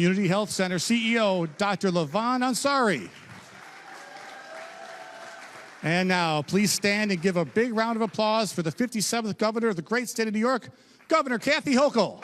Community Health Center CEO, Dr. Levan Ansari. And now, please stand and give a big round of applause for the 57th Governor of the great state of New York, Governor Kathy Hochul.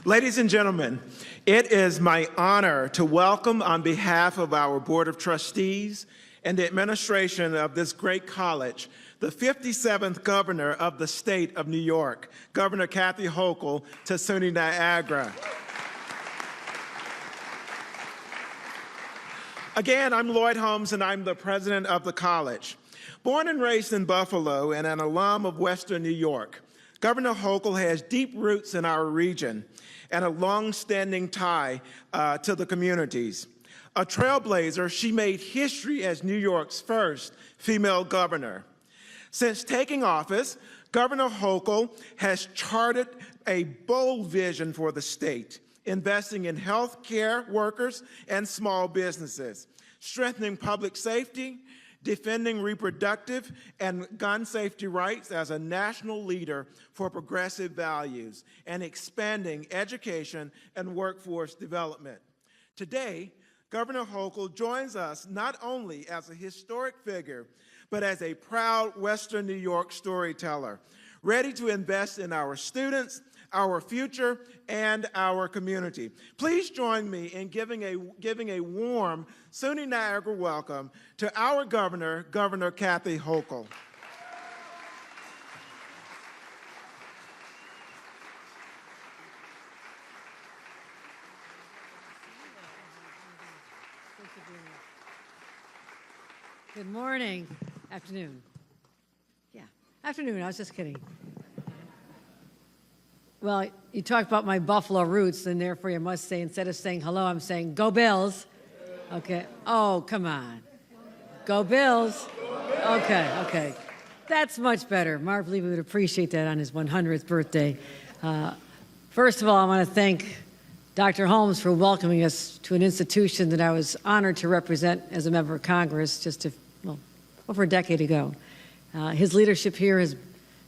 Ladies and gentlemen, it is my honor to welcome on behalf of our Board of Trustees and the administration of this great college, the 57th Governor of the state of New York, Governor Kathy Hochul, to SUNY Niagara. Again, I'm Lloyd Holmes, and I'm the president of the college. Born and raised in Buffalo and an alum of Western New York, Governor Hochul has deep roots in our region and a long-standing tie to the communities. A trailblazer, she made history as New York's first female governor. Since taking office, Governor Hochul has charted a bold vision for the state, investing in health care workers and small businesses, strengthening public safety, defending reproductive and gun safety rights as a national leader for progressive values, and expanding education and workforce development. Today, Governor Hochul joins us not only as a historic figure, but as a proud Western New York storyteller, ready to invest in our students, our future, and our community. Please join me in giving a warm SUNY Niagara welcome to our governor, Governor Kathy Hochul. Good morning. Afternoon. Yeah, afternoon. I was just kidding. Well, you talked about my Buffalo roots, and therefore you must say, instead of saying hello, I'm saying, go Bills. Okay. Oh, come on. Go Bills. Okay. That's much better. Marv Levy would appreciate that on his 100th birthday. First of all, I want to thank Dr. Holmes for welcoming us to an institution that I was honored to represent as a member of Congress over a decade ago. His leadership here has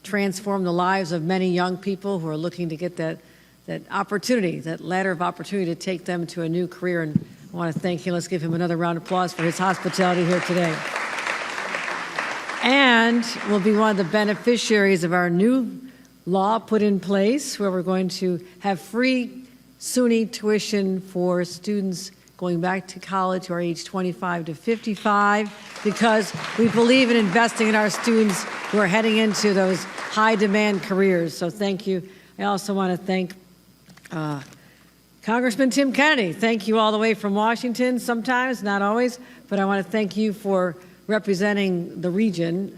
transformed the lives of many young people who are looking to get that opportunity, that ladder of opportunity to take them to a new career. And I want to thank him. Let's give him another round of applause for his hospitality here today. And we'll be one of the beneficiaries of our new law put in place, where we're going to have free SUNY tuition for students going back to college who are age 25 to 55, because we believe in investing in our students who are heading into those high-demand careers. So thank you. I also want to thank Congressman Tim Kennedy. Thank you all the way from Washington, sometimes, not always, but I want to thank you for representing the region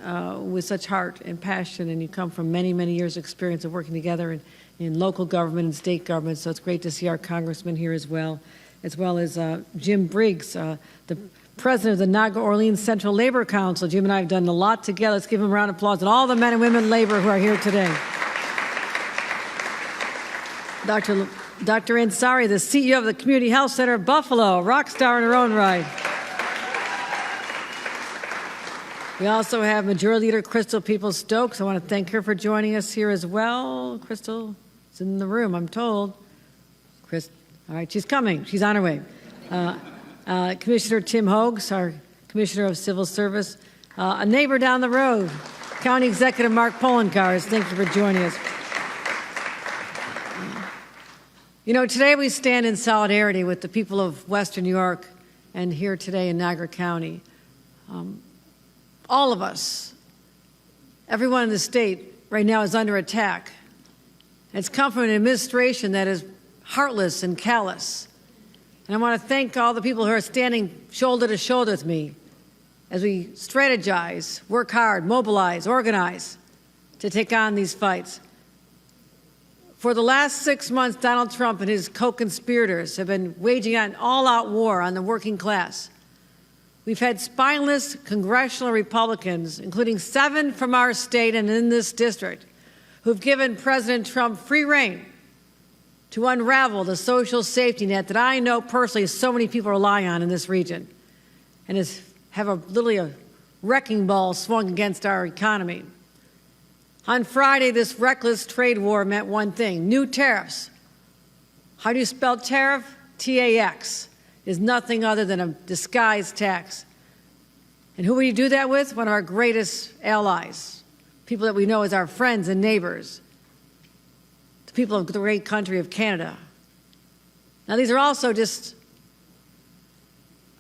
with such heart and passion, and you come from many, many years' experience of working together in local government and state government, so it's great to see our congressman here as well as Jim Briggs, the president of the Naga Orleans Central Labor Council. Jim and I have done a lot together. Let's give him a round of applause, and all the men and women in labor who are here today. Dr. Ansari, the CEO of the Community Health Center of Buffalo, a rock star in her own right. We also have Majority Leader Crystal Peoples-Stokes. I want to thank her for joining us here as well. Crystal is in the room, I'm told. All right, she's coming. She's on her way. Commissioner Tim Hogues, our Commissioner of Civil Service. A neighbor down the road, County Executive Mark Polenkars. Thank you for joining us. You know, today we stand in solidarity with the people of Western New York and here today in Niagara County. All of us, everyone in the state right now is under attack. It's come from an administration that is heartless and callous. And I want to thank all the people who are standing shoulder to shoulder with me as we strategize, work hard, mobilize, organize to take on these fights. For the last 6 months, Donald Trump and his co-conspirators have been waging an all-out war on the working class. We've had spineless congressional Republicans, including 7 from our state and in this district, who've given President Trump free rein to unravel the social safety net that I know personally so many people rely on in this region and literally a wrecking ball swung against our economy. On Friday, this reckless trade war meant one thing: new tariffs. How do you spell tariff? T-A-X. Is nothing other than a disguised tax. And who will you do that with? One of our greatest allies, people that we know as our friends and neighbors, the people of the great country of Canada. Now, these are also just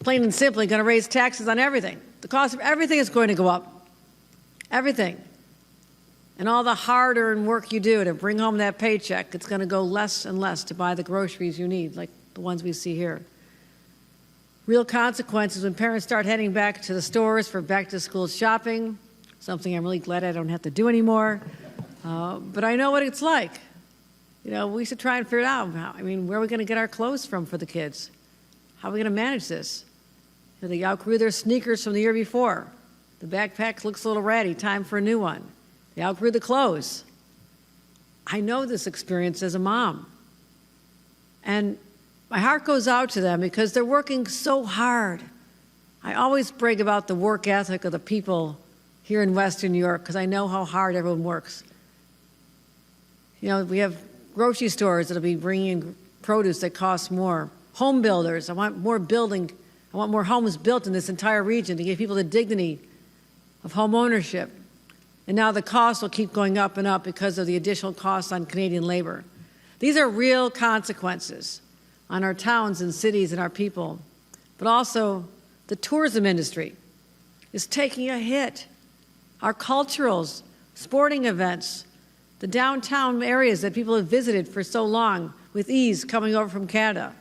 plain and simply going to raise taxes on everything. The cost of everything is going to go up. Everything. And all the hard-earned work you do to bring home that paycheck, it's going to go less and less to buy the groceries you need, like the ones we see here. Real consequences when parents start heading back to the stores for back-to-school shopping, something I'm really glad I don't have to do anymore. But I know what it's like. You know, we should try and figure it out. Where are we going to get our clothes from for the kids? How are we going to manage this? You know, they outgrew their sneakers from the year before. The backpack looks a little ratty. Time for a new one. They outgrew the clothes. I know this experience as a mom. And my heart goes out to them because they're working so hard. I always brag about the work ethic of the people here in Western New York because I know how hard everyone works. You know, we have grocery stores that'll be bringing in produce that costs more. Home builders, I want more homes built in this entire region to give people the dignity of home ownership. And now the costs will keep going up and up because of the additional costs on Canadian labor. These are real consequences on our towns and cities and our people. But also, the tourism industry is taking a hit. Our culturals, sporting events, the downtown areas that people have visited for so long with ease coming over from Canada.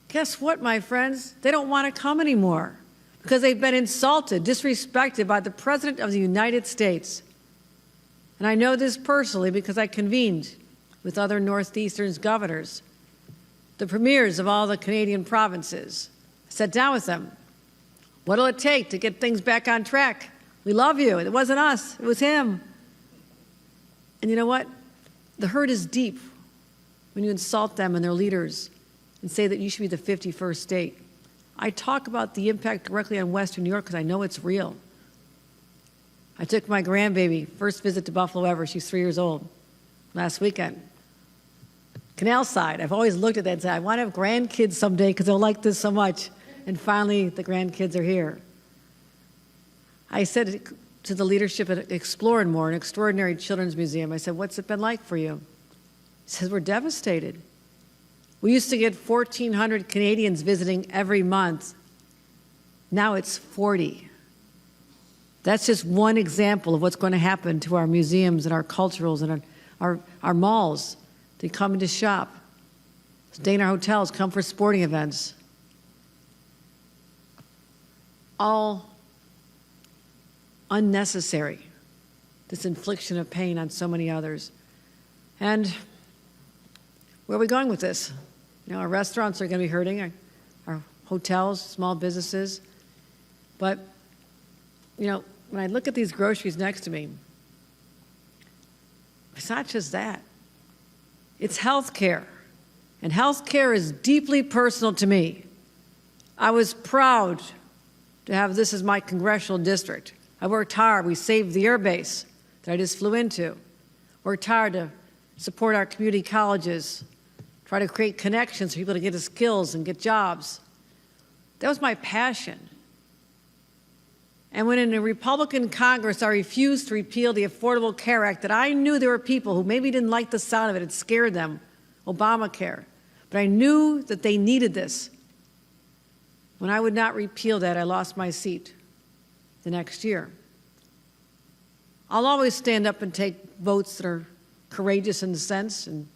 Guess what, my friends? They don't want to come anymore because they've been insulted, disrespected by the President of the United States. And I know this personally because I convened with other Northeastern governors, the premiers of all the Canadian provinces. I sat down with them. What'll it take to get things back on track? We love you. It wasn't us. It was him. And you know what? The hurt is deep when you insult them and their leaders and say that you should be the 51st state. I talk about the impact directly on Western New York because I know it's real. I took my grandbaby, first visit to Buffalo ever. She's 3 years old, last weekend. Canal side. I've always looked at that and said, I want to have grandkids someday because they'll like this so much. And finally, the grandkids are here. I said to the leadership at Explore and More, an extraordinary children's museum, I said, what's it been like for you? He says, we're devastated. We used to get 1,400 Canadians visiting every month. Now it's 40. That's just one example of what's going to happen to our museums and our culturals and our malls. They come in to shop, stay in our hotels, come for sporting events. All unnecessary, this infliction of pain on so many others. And where are we going with this? You know, our restaurants are going to be hurting, our hotels, small businesses. But, you know, when I look at these groceries next to me, it's not just that. It's health care. And health care is deeply personal to me. I was proud to have this as my congressional district. I worked hard. We saved the air base that I just flew into. Worked hard to support our community colleges, try to create connections for people to get the skills and get jobs. That was my passion. And when in a Republican Congress I refused to repeal the Affordable Care Act, that I knew there were people who maybe didn't like the sound of it, it scared them, Obamacare. But I knew that they needed this. When I would not repeal that, I lost my seat the next year. I'll always stand up and take votes that are courageous in a sense and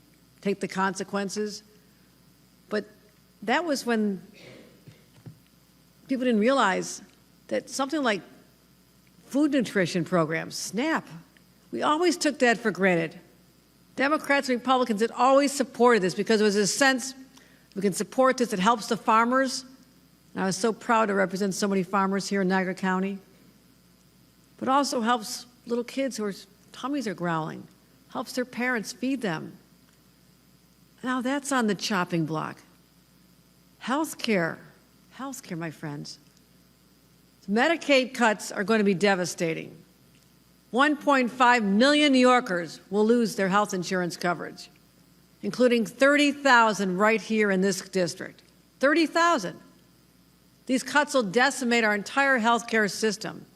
take the consequences. But that was when people didn't realize that something like food nutrition programs, SNAP, we always took that for granted. Democrats and Republicans had always supported this because it was a sense we can support this, it helps the farmers. And I was so proud to represent so many farmers here in Niagara County. But also helps little kids whose tummies are growling, helps their parents feed them. Now that's on the chopping block. Healthcare, my friends. Medicaid cuts are going to be devastating. 1.5 million New Yorkers will lose their health insurance coverage, including 30,000 right here in this district. 30,000. These cuts will decimate our entire healthcare system,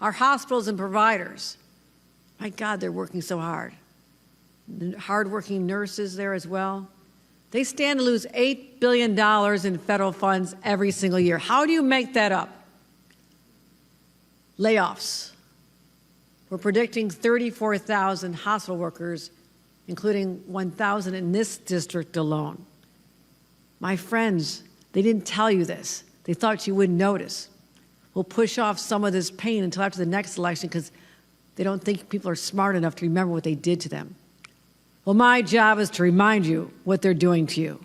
our hospitals and providers. My God, they're working so hard. Hardworking nurses there as well. They stand to lose $8 billion in federal funds every single year. How do you make that up? Layoffs. We're predicting 34,000 hospital workers, including 1,000 in this district alone. My friends, they didn't tell you this. They thought you wouldn't notice. We'll push off some of this pain until after the next election because they don't think people are smart enough to remember what they did to them. Well, my job is to remind you what they're doing to you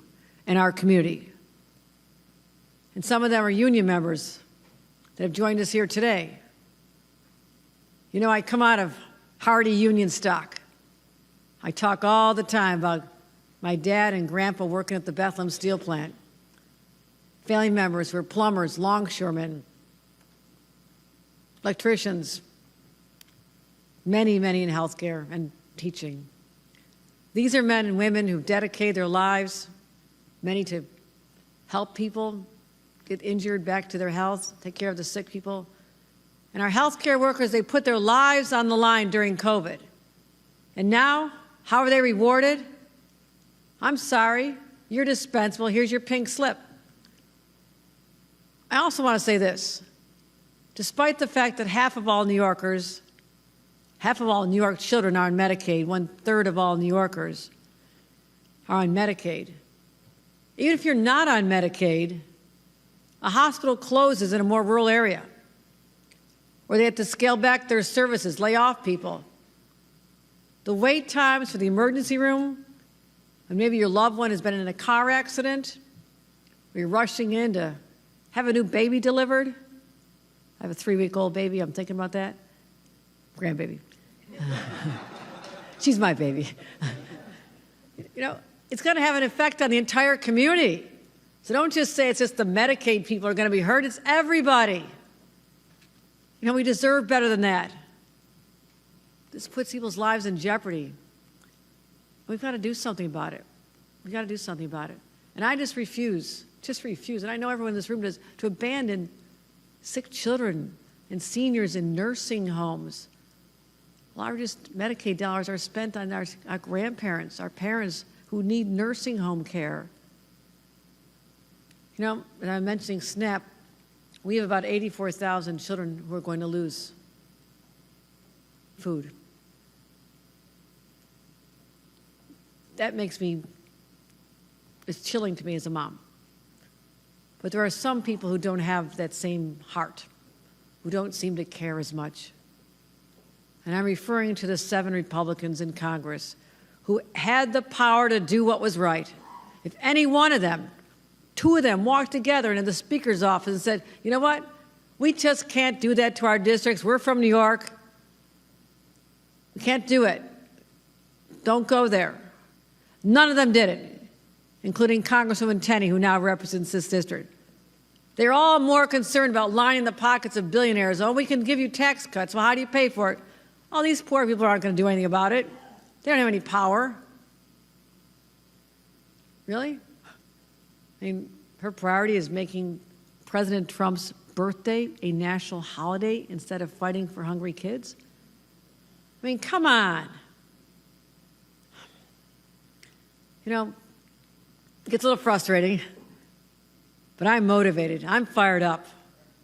and our community. And some of them are union members that have joined us here today. You know, I come out of hardy union stock. I talk all the time about my dad and grandpa working at the Bethlehem steel plant. Family members who are plumbers, longshoremen, electricians, many, many in healthcare and teaching. These are men and women who've dedicated their lives, many to help people get injured back to their health, take care of the sick people. And our healthcare workers, they put their lives on the line during COVID. And now, how are they rewarded? I'm sorry, you're dispensable. Here's your pink slip. I also want to say this. Despite the fact that half of all New York children are on Medicaid, 1/3 of all New Yorkers are on Medicaid. Even if you're not on Medicaid, a hospital closes in a more rural area, or they have to scale back their services, lay off people. The wait times for the emergency room, and maybe your loved one has been in a car accident, or you're rushing in to have a new baby delivered. I have a 3-week-old baby, I'm thinking about that. Grandbaby. She's my baby. You know, it's going to have an effect on the entire community. So don't just say it's just the Medicaid people are going to be hurt, it's everybody. You know, we deserve better than that. This puts people's lives in jeopardy. We've got to do something about it. We've got to do something about it. And I just refuse, and I know everyone in this room does, to abandon sick children and seniors in nursing homes. Largest Medicaid dollars are spent on our grandparents, our parents who need nursing home care. You know, and I'm mentioning SNAP, we have about 84,000 children who are going to lose food. That makes me, it's chilling to me as a mom. But there are some people who don't have that same heart, who don't seem to care as much. And I'm referring to the 7 Republicans in Congress who had the power to do what was right. If any one of them, 2 of them walked together into the Speaker's office and said, you know what, we just can't do that to our districts. We're from New York. We can't do it. Don't go there. None of them did it, including Congresswoman Kennedy, who now represents this district. They're all more concerned about lining the pockets of billionaires. Oh, we can give you tax cuts. Well, how do you pay for it? Oh, these poor people aren't going to do anything about it. They don't have any power. Really? I mean, her priority is making President Trump's birthday a national holiday instead of fighting for hungry kids? I mean, come on. You know, it gets a little frustrating, but I'm motivated. I'm fired up.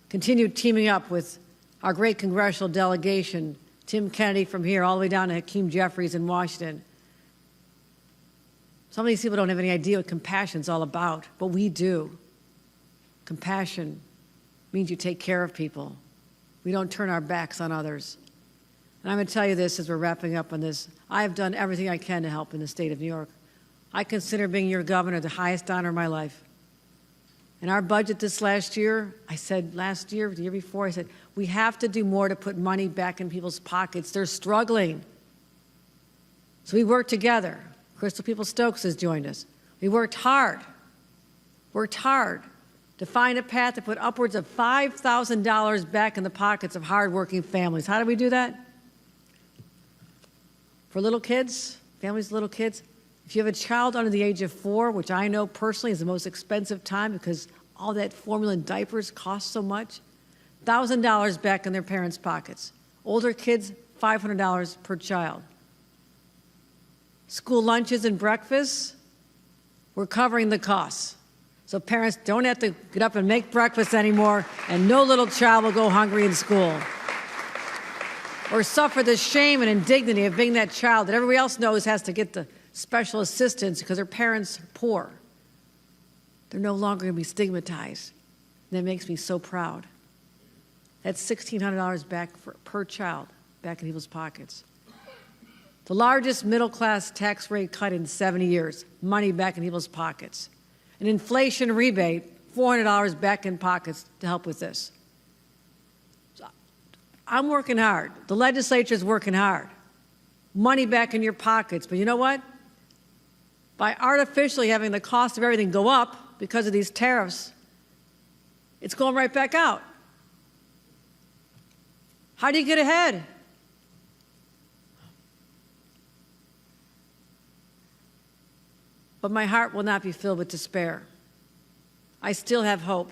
Continue teaming up with our great congressional delegation, Tim Kennedy from here all the way down to Hakeem Jeffries in Washington. Some of these people don't have any idea what compassion's all about, but we do. Compassion means you take care of people. We don't turn our backs on others. And I'm going to tell you this as we're wrapping up on this. I have done everything I can to help in the state of New York. I consider being your governor the highest honor of my life. In our budget this last year, I said last year, the year before, I said, we have to do more to put money back in people's pockets. They're struggling. So we worked together, Crystal Peoples-Stokes has joined us. We worked hard to find a path to put upwards of $5,000 back in the pockets of hardworking families. How do we do that? For little kids, families with little kids, if you have a child under the age of 4, which I know personally is the most expensive time because all that formula and diapers cost so much, $1,000 back in their parents' pockets. Older kids, $500 per child. School lunches and breakfasts, we're covering the costs. So parents don't have to get up and make breakfast anymore, and no little child will go hungry in school or suffer the shame and indignity of being that child that everybody else knows has to get the special assistance because their parents are poor. They're no longer going to be stigmatized. And that makes me so proud. That's $1,600 back per child back in people's pockets. The largest middle-class tax rate cut in 70 years, money back in people's pockets. An inflation rebate, $400 back in pockets to help with this. So I'm working hard. The legislature's working hard. Money back in your pockets. But you know what? By artificially having the cost of everything go up because of these tariffs, it's going right back out. How do you get ahead? But my heart will not be filled with despair. I still have hope.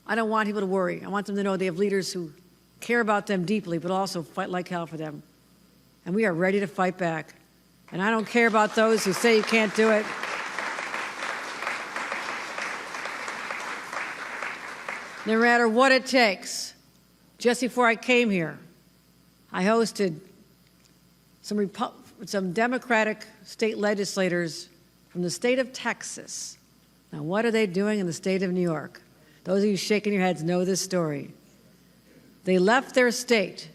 I don't want people to worry. I want them to know they have leaders who care about them deeply, but also fight like hell for them. And we are ready to fight back. And I don't care about those who say you can't do it. No matter what it takes. Just before I came here, I hosted some Democratic state legislators from the state of Texas. Now, what are they doing in the state of New York? Those of you shaking your heads know this story. They left their state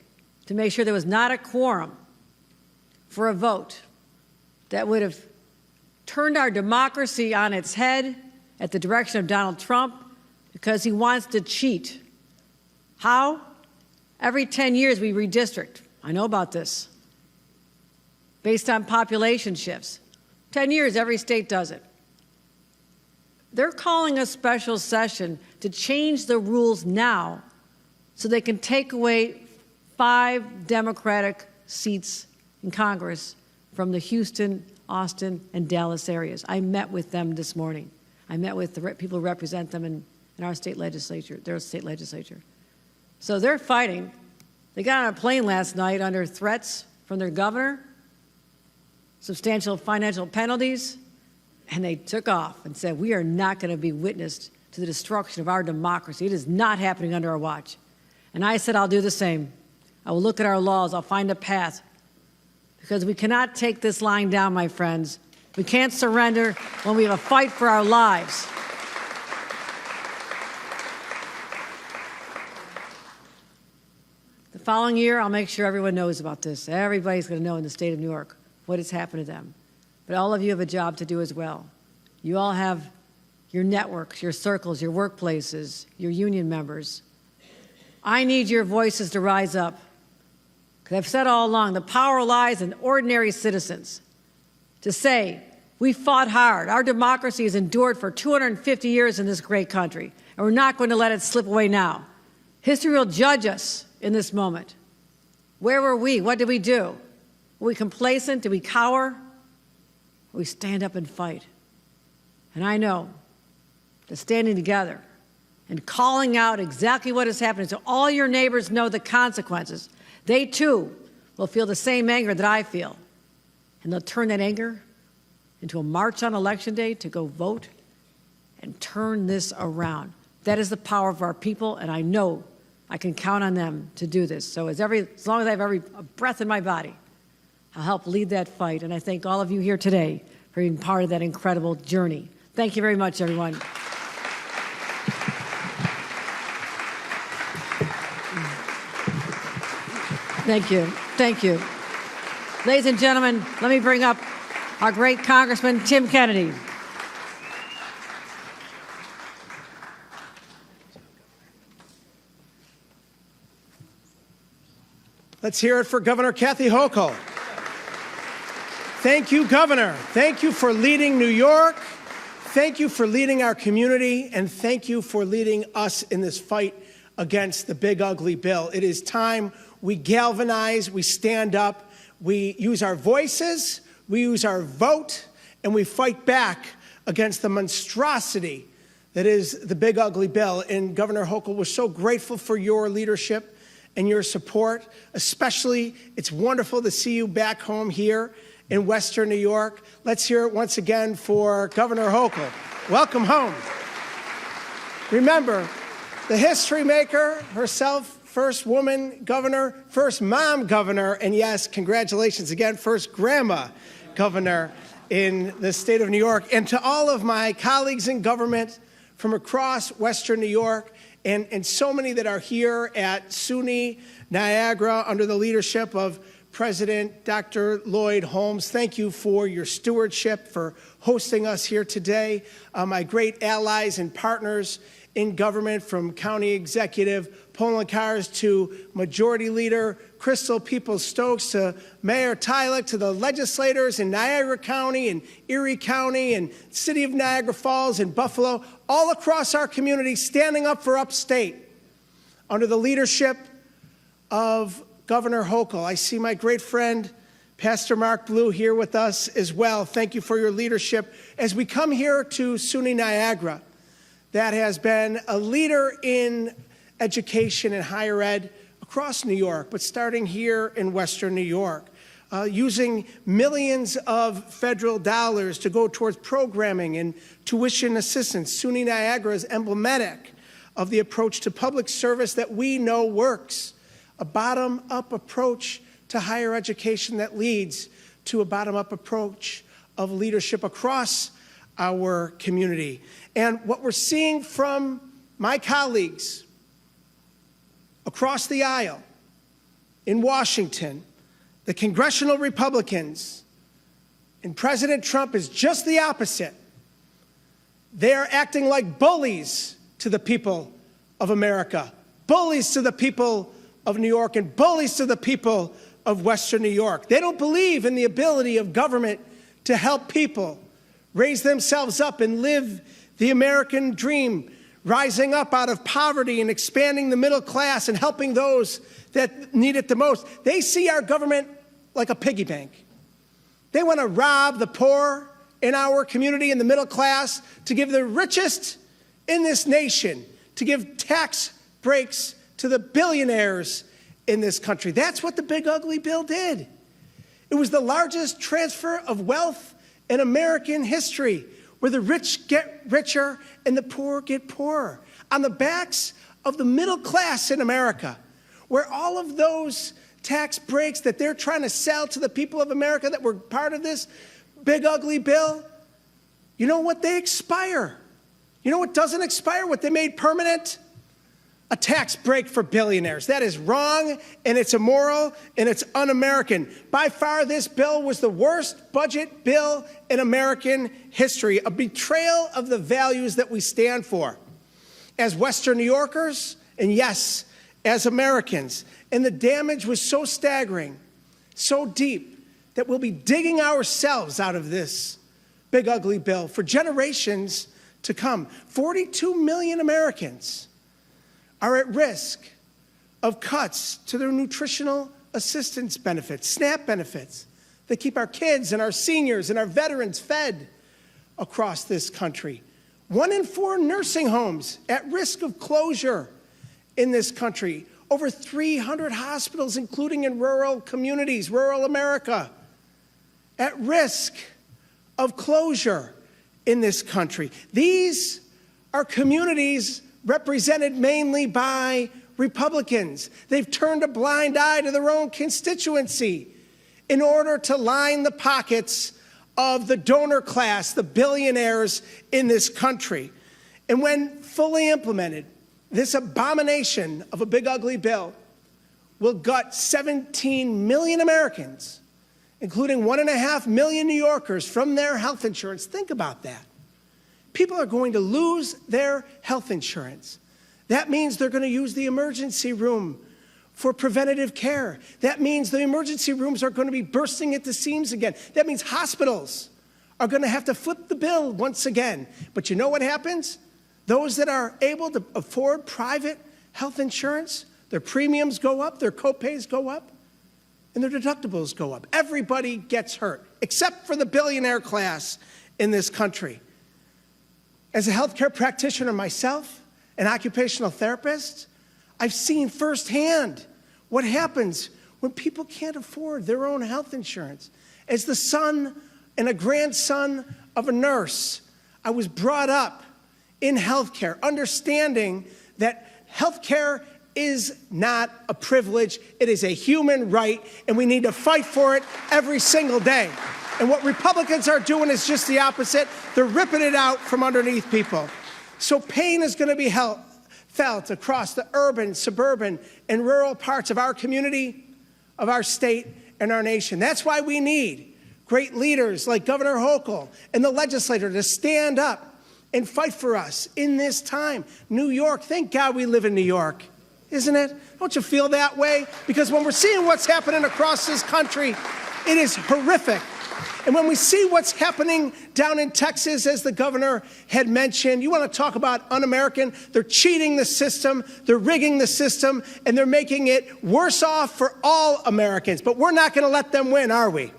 to make sure there was not a quorum for a vote that would have turned our democracy on its head at the direction of Donald Trump because he wants to cheat. How? Every 10 years we redistrict. I know about this. Based on population shifts. 10 years, every state does it. They're calling a special session to change the rules now so they can take away 5 Democratic seats in Congress from the Houston, Austin, and Dallas areas. I met with them this morning. I met with the people who represent them in our state legislature, their state legislature. So they're fighting. They got on a plane last night under threats from their governor, substantial financial penalties, and they took off and said, we are not going to be witness to the destruction of our democracy. It is not happening under our watch. And I said, I'll do the same. I will look at our laws. I'll find a path. Because we cannot take this lying down, my friends. We can't surrender when we have a fight for our lives. The following year, I'll make sure everyone knows about this. Everybody's going to know in the state of New York what has happened to them. But all of you have a job to do as well. You all have your networks, your circles, your workplaces, your union members. I need your voices to rise up. Because I've said all along, the power lies in ordinary citizens to say, we fought hard. Our democracy has endured for 250 years in this great country, and we're not going to let it slip away now. History will judge us in this moment. Where were we? What did we do? Were we complacent? Did we cower? We stand up and fight. And I know that standing together and calling out exactly what is happening so all your neighbors know the consequences, they too will feel the same anger that I feel. And they'll turn that anger into a march on Election Day to go vote and turn this around. That is the power of our people, and I know I can count on them to do this. So as long as I have every breath in my body, I'll help lead that fight. And I thank all of you here today for being part of that incredible journey. Thank you very much, everyone. Thank you. Thank you. Ladies and gentlemen, let me bring up our great Congressman Tim Kennedy. Let's hear it for Governor Kathy Hochul. Thank you, Governor. Thank you for leading New York. Thank you for leading our community, and thank you for leading us in this fight against the big, ugly bill. It is time we galvanize, we stand up, we use our voices, we use our vote, and we fight back against the monstrosity that is the big, ugly bill. And Governor Hochul, we're so grateful for your leadership and your support. Especially, it's wonderful to see you back home here in Western New York. Let's hear it once again for Governor Hochul. Welcome home. Remember, the history maker herself, first woman governor, first mom governor, and yes, congratulations again, first grandma governor in the state of New York. And to all of my colleagues in government from across Western New York, and so many that are here at SUNY Niagara under the leadership of President Dr. Lloyd Holmes, thank you for your stewardship, for hosting us here today. My great allies and partners in government, from County Executive Poloncarz to Majority Leader Crystal Peoples-Stokes to Mayor Tyler, to the legislators in Niagara County and Erie County and City of Niagara Falls and Buffalo, all across our community standing up for upstate under the leadership of Governor Hochul. I see my great friend, Pastor Mark Blue, here with us as well. Thank you for your leadership. As we come here to SUNY Niagara, that has been a leader in education and higher ed across New York, but starting here in Western New York, using millions of federal dollars to go towards programming and tuition assistance. SUNY Niagara is emblematic of the approach to public service that we know works, a bottom-up approach to higher education that leads to a bottom-up approach of leadership across our community. And what we're seeing from my colleagues across the aisle in Washington, the congressional Republicans, and President Trump is just the opposite. They're acting like bullies to the people of America, bullies to the people of New York, and bullies to the people of Western New York. They don't believe in the ability of government to help people raise themselves up and live the American dream, rising up out of poverty and expanding the middle class and helping those that need it the most. They see our government like a piggy bank. They want to rob the poor in our community and the middle class, to give the richest in this nation, to give tax breaks to the billionaires in this country. That's what the big ugly bill did. It was the largest transfer of wealth in American history, where the rich get richer and the poor get poorer, on the backs of the middle class in America, where all of those tax breaks that they're trying to sell to the people of America that were part of this big ugly bill, you know what? They expire. You know what doesn't expire? What they made permanent? A tax break for billionaires. That is wrong, and it's immoral, and it's un-American. By far, this bill was the worst budget bill in American history, a betrayal of the values that we stand for as Western New Yorkers, and yes, as Americans. And the damage was so staggering, so deep, that we'll be digging ourselves out of this big ugly bill for generations to come. 42 million Americans are at risk of cuts to their nutritional assistance benefits, SNAP benefits, that keep our kids and our seniors and our veterans fed across this country. 1 in 4 nursing homes at risk of closure in this country. Over 300 hospitals, including in rural communities, rural America, at risk of closure in this country. These are communities represented mainly by Republicans. They've turned a blind eye to their own constituency in order to line the pockets of the donor class, the billionaires in this country. And when fully implemented, this abomination of a big ugly bill will gut 17 million Americans, including 1.5 million New Yorkers, from their health insurance. Think about that. People are going to lose their health insurance. That means they're going to use the emergency room for preventative care. That means the emergency rooms are going to be bursting at the seams again. That means hospitals are going to have to flip the bill once again. But you know what happens? Those that are able to afford private health insurance, their premiums go up, their copays go up, and their deductibles go up. Everybody gets hurt, except for the billionaire class in this country. As a healthcare practitioner myself, an occupational therapist, I've seen firsthand what happens when people can't afford their own health insurance. As the son and a grandson of a nurse, I was brought up in healthcare, understanding that healthcare is not a privilege, it is a human right, and we need to fight for it every single day. And what Republicans are doing is just the opposite. They're ripping it out from underneath people. So pain is going to be felt across the urban, suburban, and rural parts of our community, of our state, and our nation. That's why we need great leaders like Governor Hochul and the legislature to stand up and fight for us in this time. New York, thank God we live in New York, isn't it? Don't you feel that way? Because when we're seeing what's happening across this country, it is horrific. And when we see what's happening down in Texas, as the governor had mentioned, you want to talk about un-American? They're cheating the system, they're rigging the system, and they're making it worse off for all Americans. But we're not going to let them win, are we?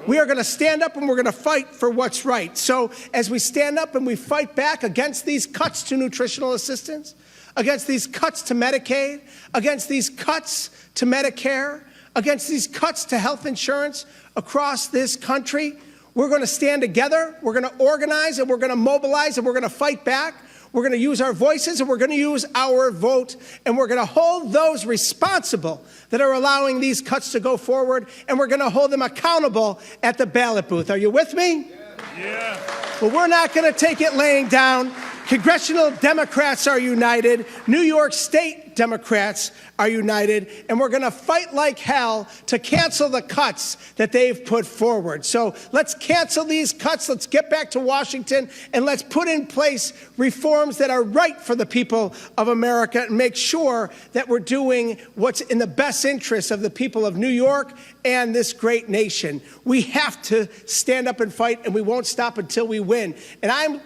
We are going to stand up and we're going to fight for what's right. So as we stand up and we fight back against these cuts to nutritional assistance, against these cuts to Medicaid, against these cuts to Medicare, against these cuts to health insurance across this country, we're going to stand together, we're going to organize, and we're going to mobilize, and we're going to fight back. We're going to use our voices, and we're going to use our vote, and we're going to hold those responsible that are allowing these cuts to go forward, and we're going to hold them accountable at the ballot booth. Are you with me? Yeah. Well, we're not going to take it laying down. Congressional Democrats are united. New York State Democrats are united. And we're going to fight like hell to cancel the cuts that they've put forward. So let's cancel these cuts. Let's get back to Washington. And let's put in place reforms that are right for the people of America and make sure that we're doing what's in the best interest of the people of New York and this great nation. We have to stand up and fight, and we won't stop until we win. And I'm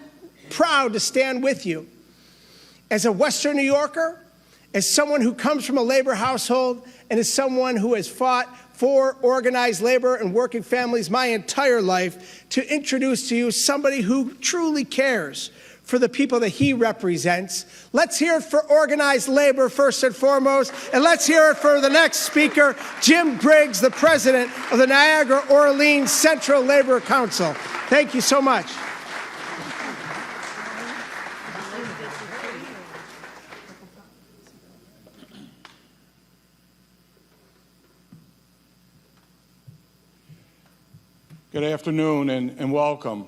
proud to stand with you as a Western New Yorker, as someone who comes from a labor household, and as someone who has fought for organized labor and working families my entire life, to introduce to you somebody who truly cares for the people that he represents. Let's hear it for organized labor first and foremost, and let's hear it for the next speaker, Jim Briggs, the president of the Niagara Orleans Central Labor Council. Thank you so much. Good afternoon and welcome.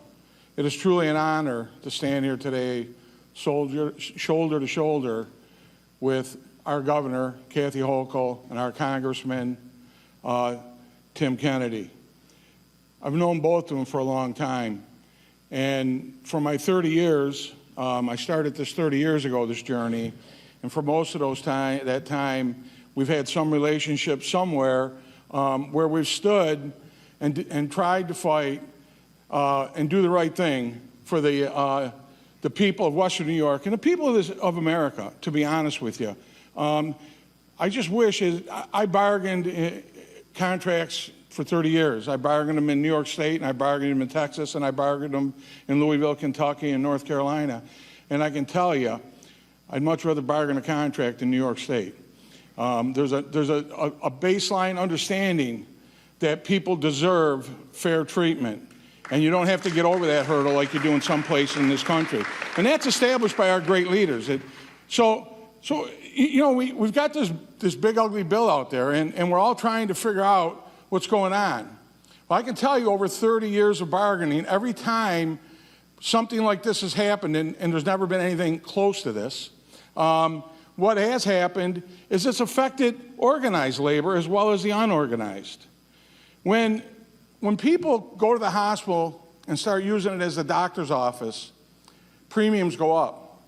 It is truly an honor to stand here today shoulder to shoulder with our governor, Kathy Hochul, and our Congressman, Tim Kennedy. I've known both of them for a long time. And for my 30 years, I started this 30 years ago, this journey. And for most of that time, we've had some relationship somewhere where we've stood and tried to fight and do the right thing for the people of Western New York and the people of America, to be honest with you. I just wish, I bargained contracts for 30 years. I bargained them in New York State, and I bargained them in Texas, and I bargained them in Louisville, Kentucky, and North Carolina. And I can tell you, I'd much rather bargain a contract in New York State. There's a baseline understanding that people deserve fair treatment, and you don't have to get over that hurdle like you do in some places in this country. And that's established by our great leaders. So you know, we've got this big ugly bill out there, and we're all trying to figure out what's going on. Well, I can tell you, over 30 years of bargaining, every time something like this has happened, and there's never been anything close to this, what has happened is it's affected organized labor as well as the unorganized. When people go to the hospital and start using it as a doctor's office, premiums go up.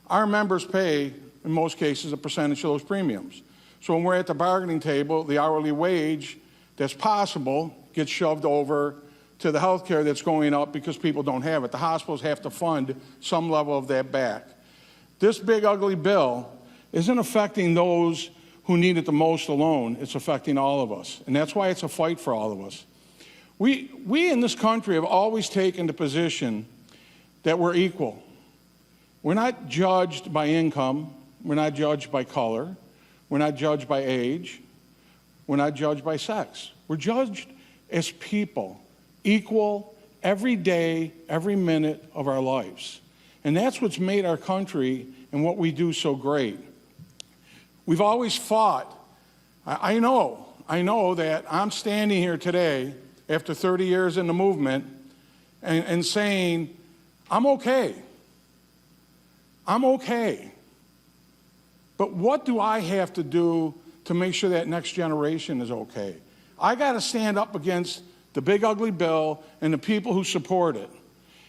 Our members pay, in most cases, a percentage of those premiums. So when we're at the bargaining table, the hourly wage that's possible gets shoved over to the health care that's going up because people don't have it. The hospitals have to fund some level of that back. This big, ugly bill isn't affecting those who need it the most alone. It's affecting all of us. And that's why it's a fight for all of us. We in this country have always taken the position that we're equal. We're not judged by income. We're not judged by color. We're not judged by age. We're not judged by sex. We're judged as people, equal every day, every minute of our lives. And that's what's made our country and what we do so great. We've always fought. I know that I'm standing here today after 30 years in the movement and saying, I'm okay. I'm okay. But what do I have to do to make sure that next generation is okay? I got to stand up against the big ugly bill and the people who support it.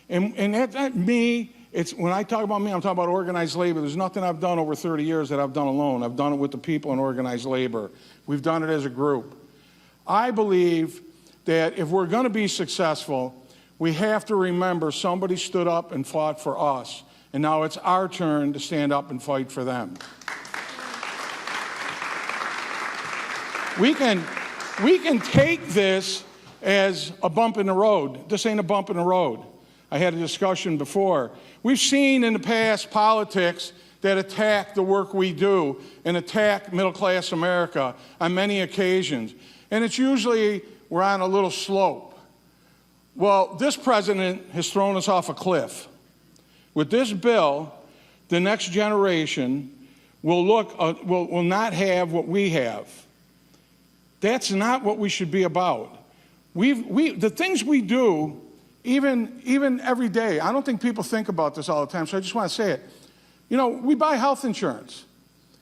And that me, it's when I talk about me, I'm talking about organized labor. There's nothing I've done over 30 years that I've done alone. I've done it with the people in organized labor. We've done it as a group. I believe that if we're going to be successful, we have to remember somebody stood up and fought for us, and now it's our turn to stand up and fight for them. We can take this as a bump in the road. This ain't a bump in the road. I had a discussion before. We've seen in the past politics that attack the work we do and attack middle-class America on many occasions. And it's usually we're on a little slope. Well, this president has thrown us off a cliff. With this bill, the next generation will not have what we have. That's not what we should be about. The things we do, even every day, I don't think people think about this all the time, so I just want to say it. You know, we buy health insurance.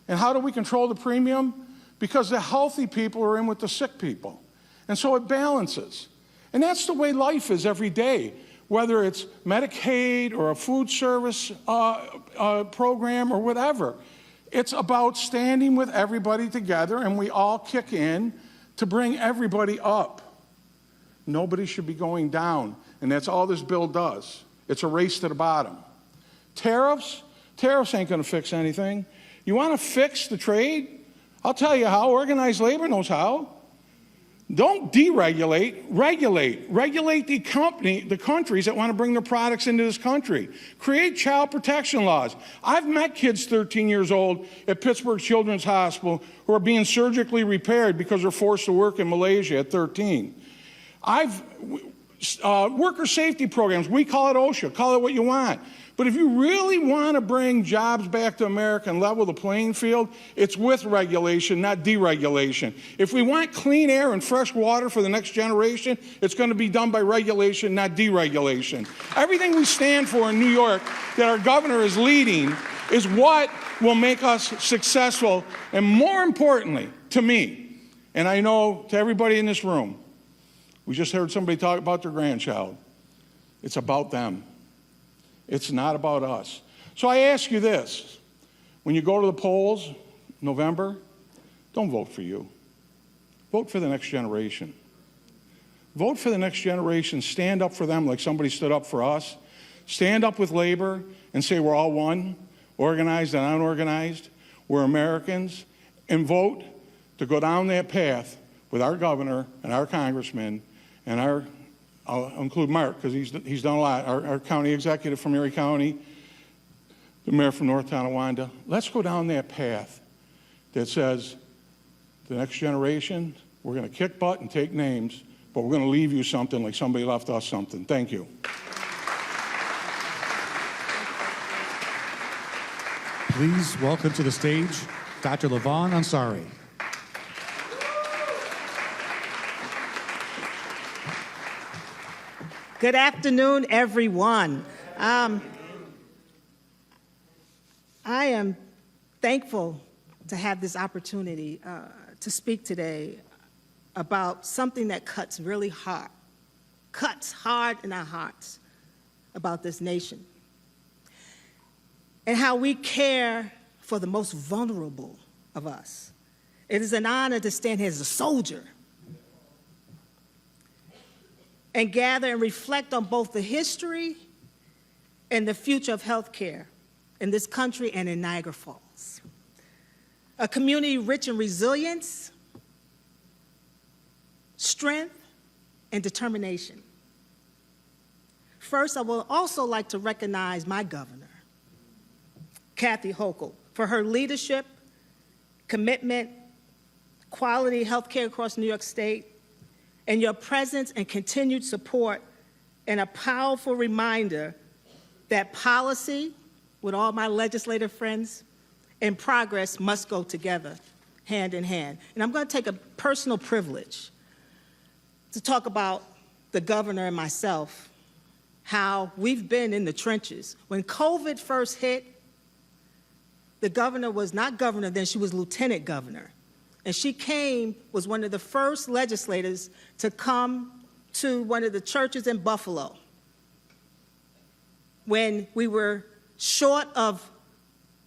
And how do we control the premium? Because the healthy people are in with the sick people. And so it balances. And that's the way life is every day, whether it's Medicaid or a food service program or whatever. It's about standing with everybody together, and we all kick in to bring everybody up. Nobody should be going down, and that's all this bill does. It's a race to the bottom. Tariffs ain't going to fix anything. You want to fix the trade? I'll tell you how. Organized labor knows how. Don't deregulate, regulate. Regulate the countries that want to bring their products into this country. Create child protection laws. I've met kids 13 years old at Pittsburgh Children's Hospital who are being surgically repaired because they're forced to work in Malaysia at 13. Worker safety programs, we call it OSHA, call it what you want. But if you really want to bring jobs back to America and level the playing field, it's with regulation, not deregulation. If we want clean air and fresh water for the next generation, it's going to be done by regulation, not deregulation. Everything we stand for in New York that our governor is leading is what will make us successful. And more importantly, to me, and I know to everybody in this room, we just heard somebody talk about their grandchild. It's about them. It's not about us. So I ask you this. When you go to the polls in November, don't vote for you. Vote for the next generation. Vote for the next generation. Stand up for them like somebody stood up for us. Stand up with labor and say we're all one, organized and unorganized. We're Americans. And vote to go down that path with our governor and our congressman and I'll include Mark because he's done a lot, our county executive from Erie County, the mayor from North Tonawanda. Let's go down that path that says the next generation, we're going to kick butt and take names, but we're going to leave you something like somebody left us something. Thank you. Please welcome to the stage Dr. Levon Ansari. Good afternoon, everyone. I am thankful to have this opportunity to speak today about something that cuts hard in our hearts about this nation, and how we care for the most vulnerable of us, It is an honor to stand here as a soldier and gather and reflect on both the history and the future of healthcare in this country and in Niagara Falls. A community rich in resilience, strength, and determination. First, I would also like to recognize my governor, Kathy Hochul, for her leadership, commitment, quality healthcare across New York State, and your presence and continued support, and a powerful reminder that policy, with all my legislative friends, and progress must go together, hand in hand. And I'm going to take a personal privilege to talk about the governor and myself, how we've been in the trenches. When COVID first hit, the governor was not governor then, she was lieutenant governor. And she was one of the first legislators to come to one of the churches in Buffalo when we were short of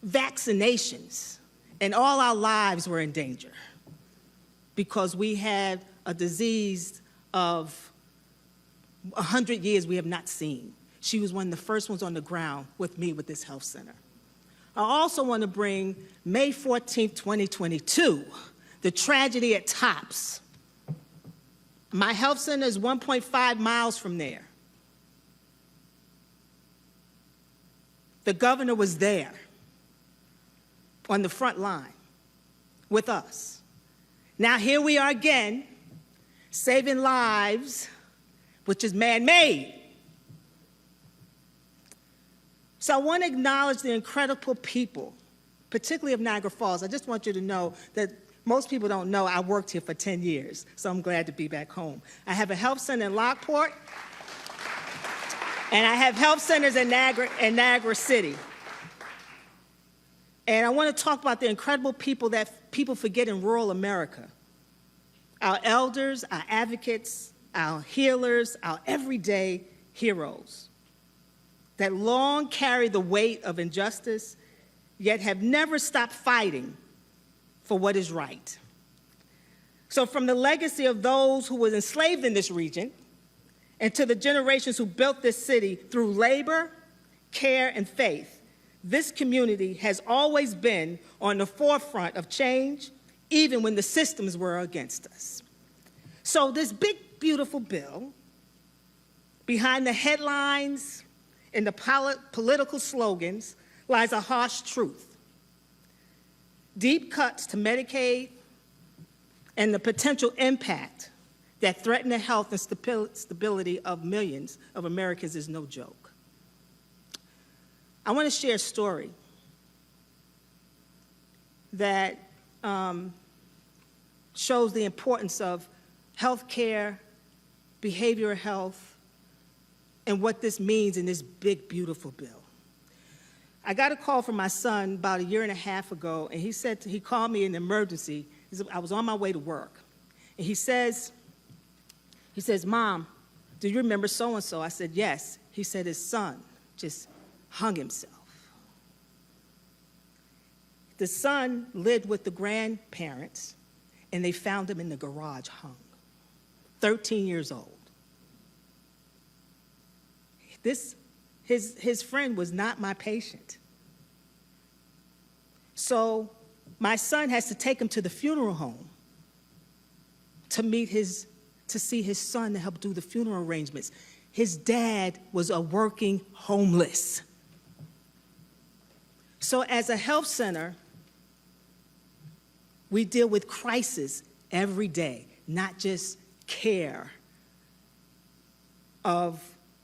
vaccinations and all our lives were in danger because we had a disease of 100 years we have not seen. She was one of the first ones on the ground with me with this health center. I also want to bring May 14th, 2022, the tragedy at Tops. My health center is 1.5 miles from there. The governor was there on the front line with us. Now here we are again, saving lives, which is man-made. So I want to acknowledge the incredible people, particularly of Niagara Falls. I just want you to know that most people don't know I worked here for 10 years, so I'm glad to be back home. I have a health center in Lockport, and I have health centers in Niagara City. And I want to talk about the incredible people that people forget in rural America. Our elders, our advocates, our healers, our everyday heroes that long carry the weight of injustice, yet have never stopped fighting for what is right. So from the legacy of those who were enslaved in this region and to the generations who built this city through labor, care, and faith, this community has always been on the forefront of change, even when the systems were against us. So this big, beautiful bill, behind the headlines and the political slogans, lies a harsh truth. Deep cuts to Medicaid and the potential impact that threaten the health and stability of millions of Americans is no joke. I want to share a story that shows the importance of health care, behavioral health, and what this means in this big, beautiful bill. I got a call from my son about 1.5 years ago, and he called me in an emergency. I was on my way to work. And he says, "Mom, do you remember so-and-so?" I said, "Yes." He said his son just hung himself. The son lived with the grandparents, and they found him in the garage hung, 13 years old. His friend was not my patient. So my son has to take him to the funeral home to see his son to help do the funeral arrangements. His dad was a working homeless. So as a health center, we deal with crisis every day, not just care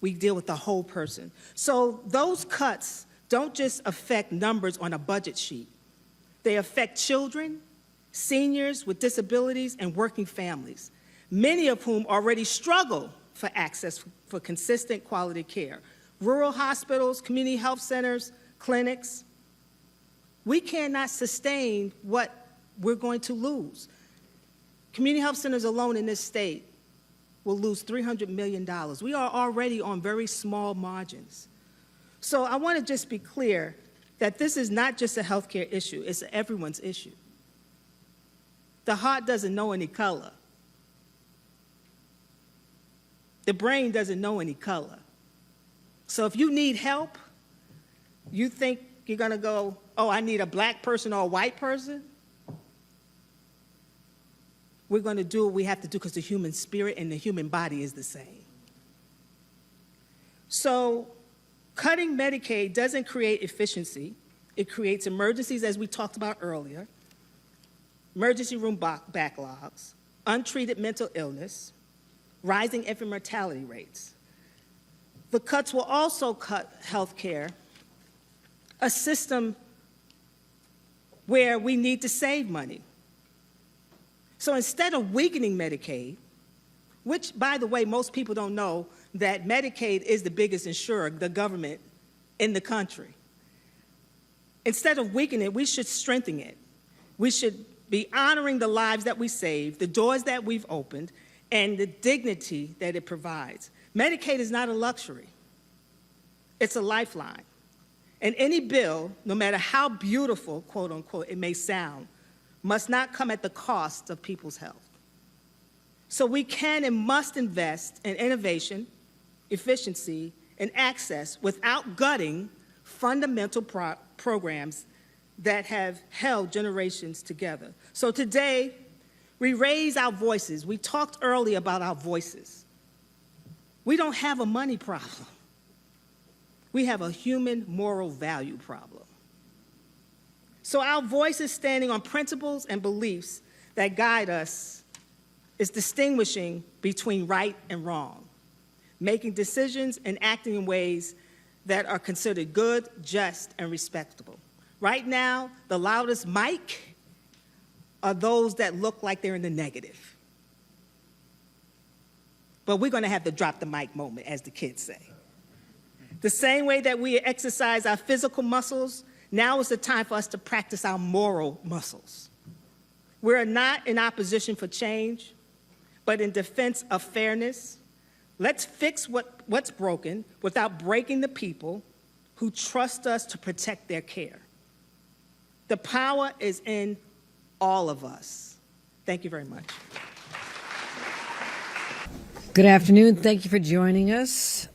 we deal with the whole person. So those cuts don't just affect numbers on a budget sheet. They affect children, seniors with disabilities, and working families, many of whom already struggle for access for consistent quality care. Rural hospitals, community health centers, clinics. We cannot sustain what we're going to lose. Community health centers alone in this state will lose $300 million. We are already on very small margins. So I want to just be clear that this is not just a healthcare issue, it's everyone's issue. The heart doesn't know any color. The brain doesn't know any color. So if you need help, you think you're going to go, oh, I need a black person or a white person? We're going to do what we have to do because the human spirit and the human body is the same. So cutting Medicaid doesn't create efficiency. It creates emergencies, as we talked about earlier, emergency room backlogs, untreated mental illness, rising infant mortality rates. The cuts will also cut health care, a system where we need to save money. So instead of weakening Medicaid, which, by the way, most people don't know that Medicaid is the biggest insurer, the government, in the country. Instead of weakening it, we should strengthen it. We should be honoring the lives that we saved, the doors that we've opened, and the dignity that it provides. Medicaid is not a luxury. It's a lifeline. And any bill, no matter how beautiful, quote unquote, it may sound, must not come at the cost of people's health. So we can and must invest in innovation, efficiency, and access without gutting fundamental programs that have held generations together. So today, we raise our voices. We talked earlier about our voices. We don't have a money problem. We have a human moral value problem. So our voice is standing on principles and beliefs that guide us, is distinguishing between right and wrong, making decisions and acting in ways that are considered good, just, and respectable. Right now, the loudest mic are those that look like they're in the negative. But we're going to have the drop the mic moment, as the kids say. The same way that we exercise our physical muscles, now is the time for us to practice our moral muscles. We're not in opposition for change, but in defense of fairness. Let's fix what's broken without breaking the people who trust us to protect their care. The power is in all of us. Thank you very much. Good afternoon. Thank you for joining us.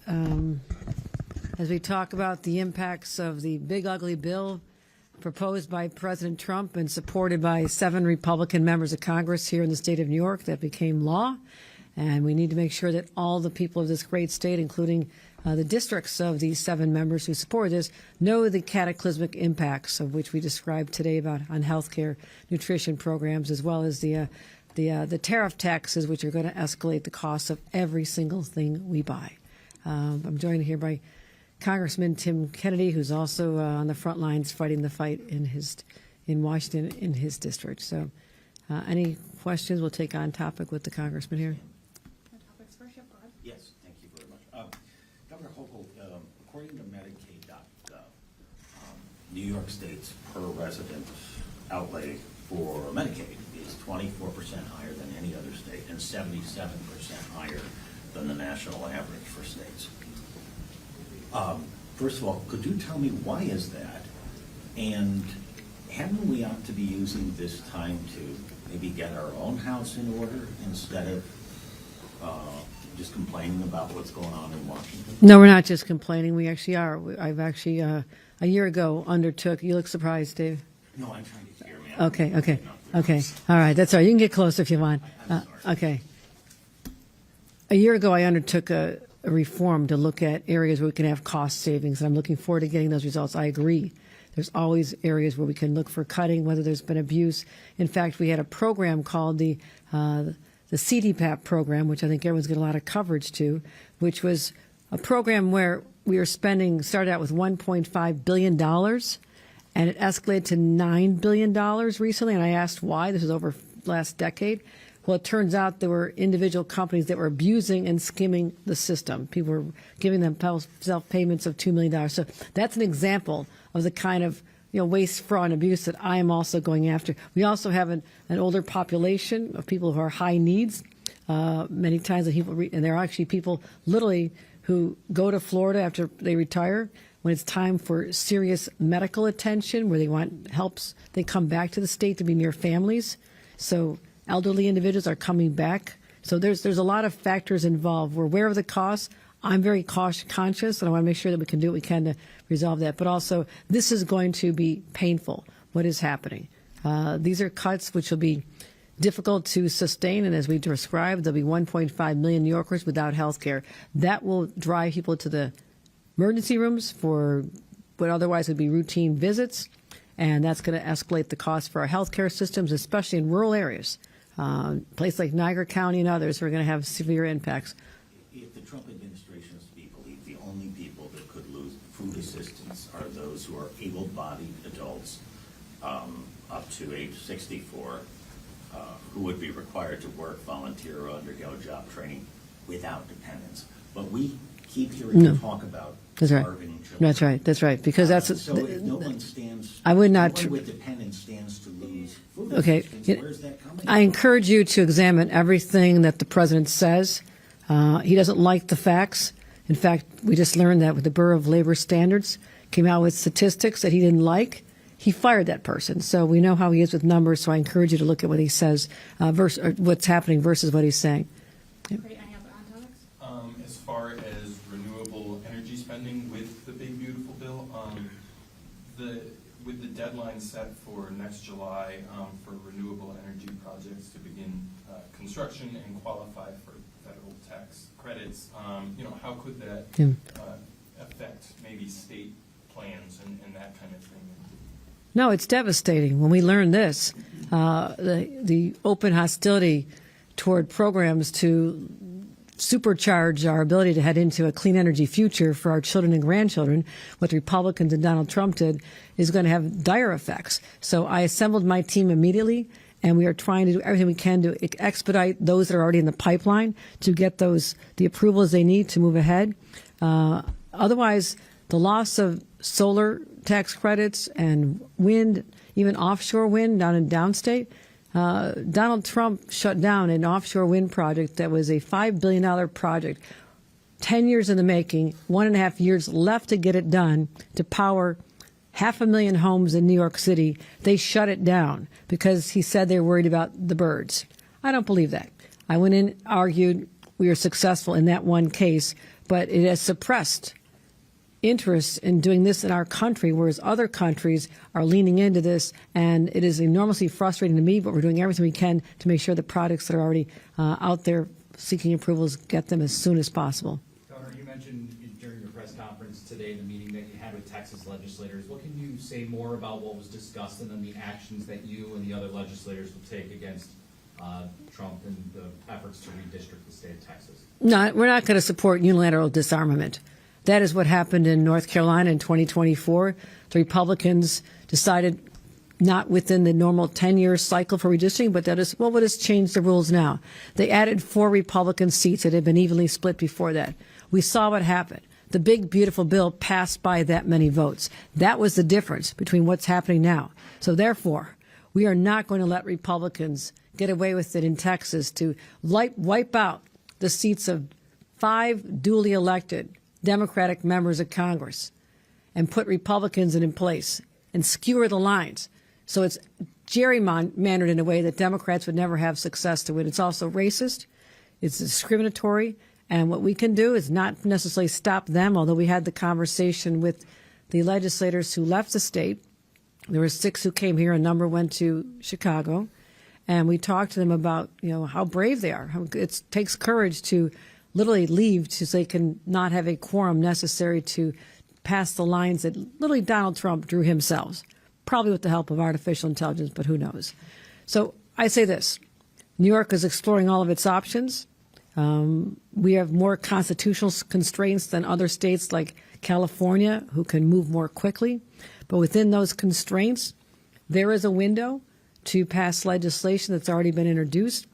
As we talk about the impacts of the big ugly bill proposed by President Trump and supported by 7 Republican members of Congress here in the state of New York that became law. And we need to make sure that all the people of this great state, including the districts of these 7 members who support this, know the cataclysmic impacts of which we described today about on healthcare, nutrition programs, as well as the tariff taxes, which are going to escalate the cost of every single thing we buy. I'm joined here by Congressman Tim Kennedy, who's also on the front lines fighting the fight in Washington in his district. So, any questions? We'll take on topic with the congressman here. Yes, thank you very much. Governor Hochul, according to Medicaid.gov, New York State's per resident outlay for Medicaid is 24% higher than any other state and 77% higher than the national average for states. First of all, could you tell me why is that? And haven't we ought to be using this time to maybe get our own house in order instead of just complaining about what's going on in Washington? No, we're not just complaining. We actually are. I've actually, a year ago, undertook, you look surprised, Dave. No, I'm trying to hear, man. Okay. All right, that's all right. You can get closer if you want. Okay. A year ago, I undertook a reform to look at areas where we can have cost savings, and I'm looking forward to getting those results. I agree. There's always areas where we can look for cutting, whether there's been abuse. In fact, we had a program called the CDPAP program, which I think everyone's got a lot of coverage to, which was a program where we were started out with $1.5 billion, and it escalated to $9 billion recently, and I asked why. This was over last decade. Well, it turns out there were individual companies that were abusing and skimming the system. People were giving them self-payments of $2 million. So that's an example of the kind of waste, fraud, and abuse that I am also going after. We also have an older population of people who are high needs. Many times, and there are actually people literally who go to Florida after they retire when it's time for serious medical attention, where they want helps. They come back to the state to be near families. So elderly individuals are coming back. So there's a lot of factors involved. We're aware of the costs. I'm very conscious, and I want to make sure that we can do what we can to resolve that. But also, this is going to be painful, what is happening. These are cuts which will be difficult to sustain, and as we described, there'll be 1.5 million New Yorkers without health care. That will drive people to the emergency rooms for what otherwise would be routine visits, and that's going to escalate the cost for our health care systems, especially in rural areas. Places like Niagara County and others are going to have severe impacts. If the Trump administration is to be believed, the only people that could lose food assistance are those who are able-bodied adults up to age 64 who would be required to work, volunteer, or undergo job training without dependents. But we keep hearing you talk about starving children. That's right. Because that's so if no one stands, I would not. No one with dependents stands to lose food Okay, assistance. Where's that coming I encourage you to examine everything that the president says. He doesn't like the facts. In fact, we just learned that with the Bureau of Labor Standards came out with statistics that he didn't like. He fired that person. So we know how he is with numbers. So I encourage you to look at what he says, versus what's happening versus what he's saying. Great. I have on topics. As far as renewable energy spending with the big beautiful bill, with the deadline set for next July for renewable energy projects to begin construction and qualify for federal tax credits, how could that affect maybe state plans and that kind of thing? No, it's devastating. When we learned this, the open hostility toward programs to supercharge our ability to head into a clean energy future for our children and grandchildren, what the Republicans and Donald Trump did, is going to have dire effects. So I assembled my team immediately, and we are trying to do everything we can to expedite those that are already in the pipeline to get the approvals they need to move ahead. Otherwise, the loss of solar tax credits and wind, even offshore wind down in downstate. Donald Trump shut down an offshore wind project that was a $5 billion project, 10 years in the making, 1.5 years left to get it done, to power 500,000 homes in New York City. They shut it down because he said they were worried about the birds. I don't believe that. I went in, argued, we were successful in that one case, but it has suppressed interest in doing this in our country, whereas other countries are leaning into this, and it is enormously frustrating to me, but we're doing everything we can to make sure the products that are already out there seeking approvals get them as soon as possible. Governor, you mentioned during your press conference today, the meeting that you had with Texas legislators. What can you say more about what was discussed and then the actions that you and the other legislators will take against Trump and the efforts to redistrict the state of Texas? No, we're not going to support unilateral disarmament. That is what happened in North Carolina in 2024. The Republicans decided, not within the normal 10-year cycle for redistricting, but that is, well, what has changed the rules now? They added 4 Republican seats that had been evenly split before that. We saw what happened. The big, beautiful bill passed by that many votes. That was the difference between what's happening now. So therefore, we are not going to let Republicans get away with it in Texas to wipe out the seats of 5 duly elected Democratic members of Congress and put Republicans in place and skewer the lines. So it's gerrymandered in a way that Democrats would never have success to win. It's also racist. It's discriminatory. And what we can do is not necessarily stop them, although we had the conversation with the legislators who left the state. There were 6 who came here. A number went to Chicago. And we talked to them about, how brave they are. It takes courage to literally leave so they can not have a quorum necessary to pass the lines that literally Donald Trump drew himself, probably with the help of artificial intelligence, but who knows. So I say this. New York is exploring all of its options. We have more constitutional constraints than other states like California, who can move more quickly. But within those constraints, there is a window to pass legislation that's already been introduced,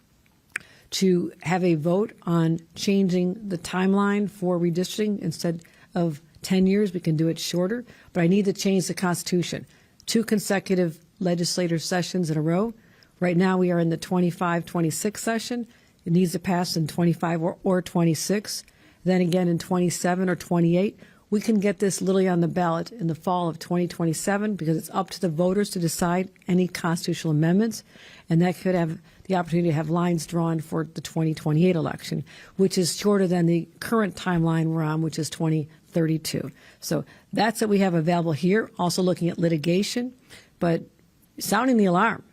to have a vote on changing the timeline for redistricting. Instead of 10 years, we can do it shorter. But I need to change the Constitution. 2 consecutive legislative sessions in a row. Right now we are in the 25-26 session. It needs to pass in 25 or 26. Then again in 27 or 28. We can get this literally on the ballot in the fall of 2027 because it's up to the voters to decide any constitutional amendments, and that could have the opportunity to have lines drawn for the 2028 election, which is shorter than the current timeline we're on, which is 2032. So that's what we have available here. Also looking at litigation, but sounding the alarm.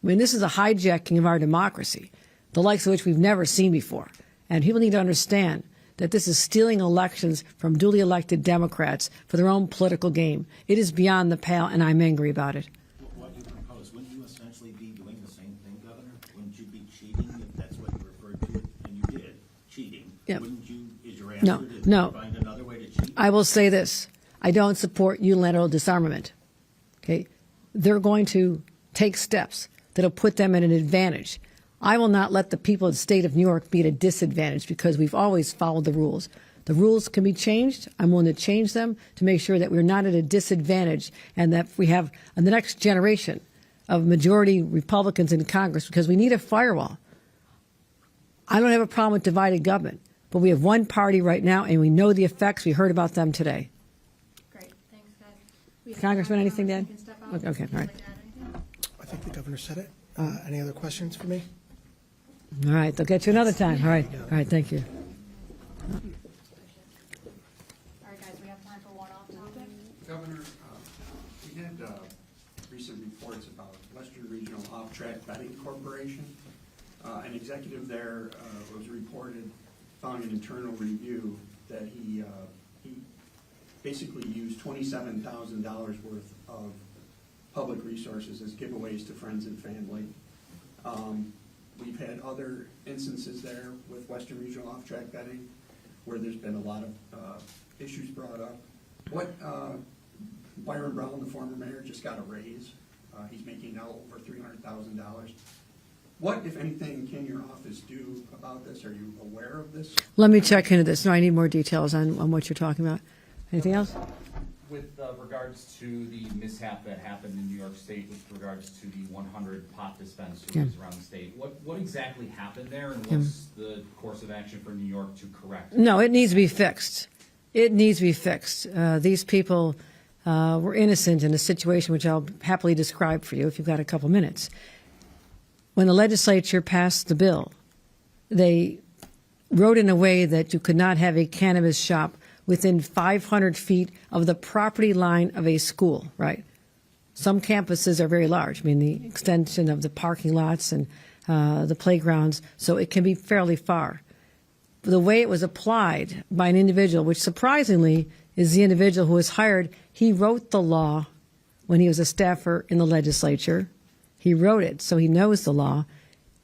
I mean, this is a hijacking of our democracy, the likes of which we've never seen before. And people need to understand that this is stealing elections from duly elected Democrats for their own political game. It is beyond the pale, and I'm angry about it. What you propose, wouldn't you essentially be doing the same thing, Governor? Wouldn't you be cheating if that's what you referred to it, and you did, cheating? Yep. Wouldn't you, is your answer to find another way to cheat? I will say this. I don't support unilateral disarmament. Okay? They're going to take steps that'll put them at an advantage. I will not let the people of the state of New York be at a disadvantage because we've always followed the rules. The rules can be changed. I'm willing to change them to make sure that we're not at a disadvantage and that we have the next generation of majority Republicans in Congress because we need a firewall. I don't have a problem with divided government, but we have one party right now and we know the effects. We heard about them today. Great, thanks, guys. Congressman, anything to add? Okay, all right. I think the governor said it. Any other questions for me? All right, they'll get you another time. All right, thank you. All right, guys, we have time for one off topic. Governor, we had recent reports about Western Regional Off-Track Betting Corporation. An executive there was reported, found an internal review that he basically used $27,000 worth of public resources as giveaways to friends and family. We've had other instances there with Western Regional Off-Track Betting where there's been a lot of issues brought up. Byron Brown, the former mayor, just got a raise. He's making now over $300,000. What, if anything, can your office do about this? Are you aware of this? Let me check into this. No, I need more details on what you're talking about. Anything else? With regards to the mishap that happened in New York State with regards to the 100 pot dispensaries around the state, what exactly happened there, and what's the course of action for New York to correct it? No, it needs to be fixed. It needs to be fixed. These people were innocent in a situation which I'll happily describe for you if you've got a couple minutes. When the legislature passed the bill, they wrote in a way that you could not have a cannabis shop within 500 feet of the property line of a school, right? Some campuses are very large. I mean, the extension of the parking lots and the playgrounds, so it can be fairly far. The way it was applied by an individual, which surprisingly is the individual who was hired, he wrote the law when he was a staffer in the legislature. He wrote it, so he knows the law.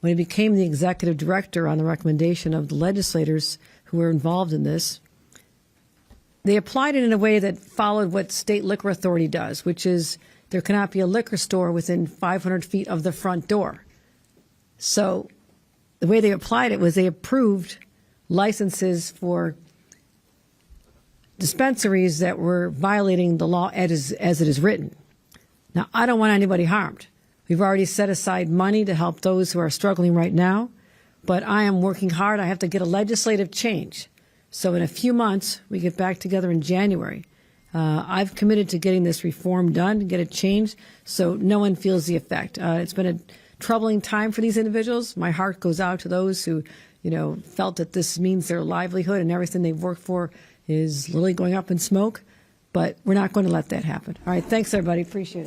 When he became the executive director on the recommendation of the legislators who were involved in this, they applied it in a way that followed what state liquor authority does, which is there cannot be a liquor store within 500 feet of the front door. So the way they applied it was they approved licenses for dispensaries that were violating the law as it is written. Now, I don't want anybody harmed. We've already set aside money to help those who are struggling right now, but I am working hard. I have to get a legislative change. So in a few months, we get back together in January. I've committed to getting this reform done, get it changed, so no one feels the effect. It's been a troubling time for these individuals. My heart goes out to those who, felt that this means their livelihood and everything they've worked for is literally going up in smoke. But we're not going to let that happen. All right, thanks, everybody. Appreciate it.